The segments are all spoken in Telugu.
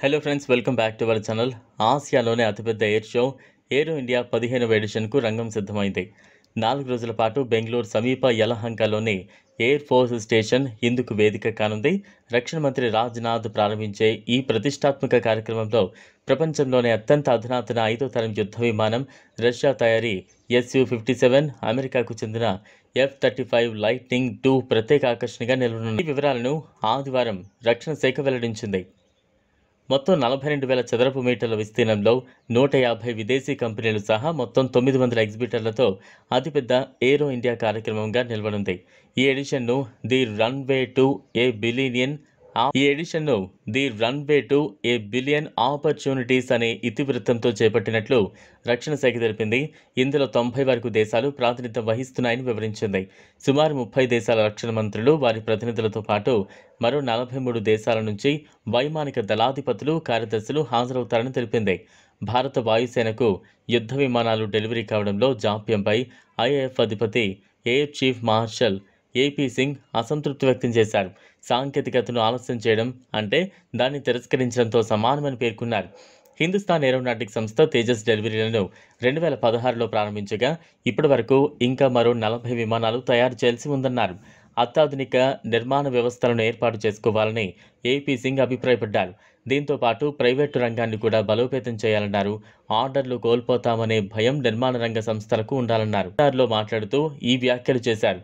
Hello friends, welcome back to our channel. ఆసియాలోనే అతిపెద్ద ఎయిర్ షో ఏరో ఇండియా 15వ ఎడిషన్కు రంగం సిద్ధమైంది. 4 రోజుల పాటు బెంగళూరు సమీప యలహంకలోని ఎయిర్ ఫోర్స్ స్టేషన్ ఇందుకు వేదిక కానుంది. రక్షణ మంత్రి రాజ్నాథ్ ప్రారంభించే ఈ ప్రతిష్టాత్మక కార్యక్రమంలో ప్రపంచంలోనే అత్యంత అధునాతన 5వ తరం యుద్ధ విమానం, రష్యా తయారీ Su-57, అమెరికాకు చెందిన F-35 లైట్నింగ్ II ప్రత్యేక ఆకర్షణగా నిలవనున్న ఈ వివరాలను ఆదివారం రక్షణ శాఖ వెల్లడించింది. మొత్తం 42,000 చదరపు మీటర్ల విస్తీర్ణంలో 150 విదేశీ కంపెనీలు సహా మొత్తం 900 ఎగ్జిబిటర్లతో అతిపెద్ద ఏరో ఇండియా కార్యక్రమంగా నిలవనుంది. ఈ ఎడిషన్ను the runway to a billion opportunities అనే ఇతివృత్తంతో చేపట్టినట్లు రక్షణ శాఖ తెలిపింది. ఇందులో 90 వరకు దేశాలు ప్రాతినిధ్యం వహిస్తున్నాయని వివరించింది. సుమారు 30 దేశాల రక్షణ మంత్రులు, వారి ప్రతినిధులతో పాటు మరో 43 దేశాల నుంచి వైమానిక దళాధిపతులు, కార్యదర్శులు హాజరవుతారని తెలిపింది. భారత వాయుసేనకు యుద్ధ విమానాలు డెలివరీ కావడంలో జాప్యంపై ఐఏఎఫ్ అధిపతి air chief marshal AP Singh అసంతృప్తి వ్యక్తం చేశారు. సాంకేతికతను ఆలస్యం చేయడం అంటే దాన్ని తిరస్కరించడంతో సమానమని పేర్కొన్నారు. హిందుస్థాన్ ఏరోనాటిక్ సంస్థ తేజస్ డెలివరీలను 2016లో ప్రారంభించగా ఇప్పటి వరకు ఇంకా మరో 40 విమానాలు తయారు చేయాల్సి ఉందన్నారు. అత్యాధునిక నిర్మాణ వ్యవస్థలను ఏర్పాటు చేసుకోవాలని ఏపీ సింగ్ అభిప్రాయపడ్డారు. దీంతో పాటు ప్రైవేటు రంగాన్ని కూడా బలోపేతం చేయాలన్నారు. ఆర్డర్లు కోల్పోతామనే భయం నిర్మాణ రంగ సంస్థలకు ఉండాలన్నారు. లో మాట్లాడుతూ ఈ వ్యాఖ్యలు చేశారు.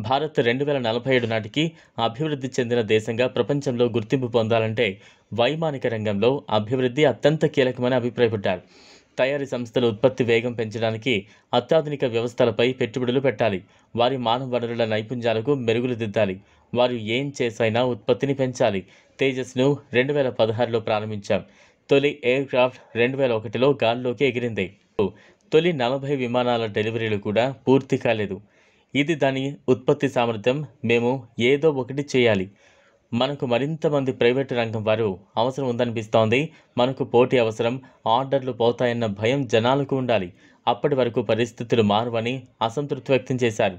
భారత్ 2047 నాటికి అభివృద్ధి చెందిన దేశంగా ప్రపంచంలో గుర్తింపు పొందాలంటే వైమానిక రంగంలో అభివృద్ధి అత్యంత కీలకమని అభిప్రాయపడ్డారు. తయారీ సంస్థలు ఉత్పత్తి వేగం పెంచడానికి అత్యాధునిక వ్యవస్థలపై పెట్టుబడులు పెట్టాలి. వారి మానవ వనరుల నైపుణ్యాలకు మెరుగులు దిద్దాలి. వారు ఏం చేసైనా ఉత్పత్తిని పెంచాలి. తేజస్ను 2016లో ప్రారంభించాం. తొలి ఎయిర్ క్రాఫ్ట్ 2001లో గాల్లోకి ఎగిరింది. తొలి 40 విమానాల డెలివరీలు కూడా పూర్తి కాలేదు. ఇది దాని ఉత్పత్తి సామర్థ్యం. మేము ఏదో ఒకటి చేయాలి. మనకు మరింత మంది ప్రైవేటు రంగం వారు అవసరం ఉందనిపిస్తోంది. మనకు పోటీ అవసరం. ఆర్డర్లు పోతాయన్న భయం జనాలకు ఉండాలి. అప్పటి వరకు పరిస్థితులు మారవని అసంతృప్తి వ్యక్తం చేశారు.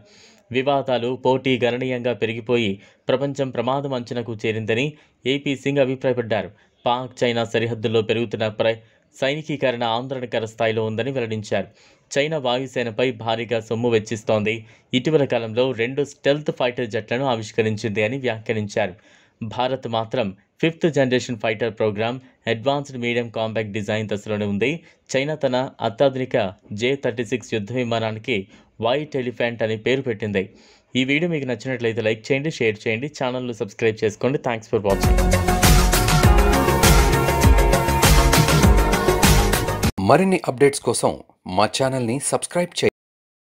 వివాదాలు, పోటీ గణనీయంగా పెరిగిపోయి ప్రపంచం ప్రమాదం అంచనకు చేరిందని ఏపీ సింగ్ అభిప్రాయపడ్డారు. పాక్, చైనా సరిహద్దుల్లో పెరుగుతున్న సైనికీకరణ ఆందోళనకర స్థాయిలో ఉందని వెల్లడించారు. చైనా వాయుసేనపై భారీగా సొమ్ము వెచ్చిస్తోంది. ఇటీవల కాలంలో 2 స్టెల్త్ ఫైటర్ జెట్లను ఆవిష్కరించింది అని వ్యాఖ్యానించారు. భారత్ మాత్రం 5th generation fighter program advanced medium compact design దశలోనే ఉంది. చైనా తన అత్యాధునిక J-36 యుద్ధ విమానానికి వైట్ ఎలిఫెంట్ అని పేరు పెట్టింది. ఈ వీడియో మీకు నచ్చినట్లయితే లైక్ చేయండి, షేర్ చేయండి, ఛానల్ను సబ్స్క్రైబ్ చేసుకోండి. Thanks for watching. మరిన్ని అప్డేట్స్ కోసం మా ఛానల్ని సబ్స్క్రైబ్ చేయండి.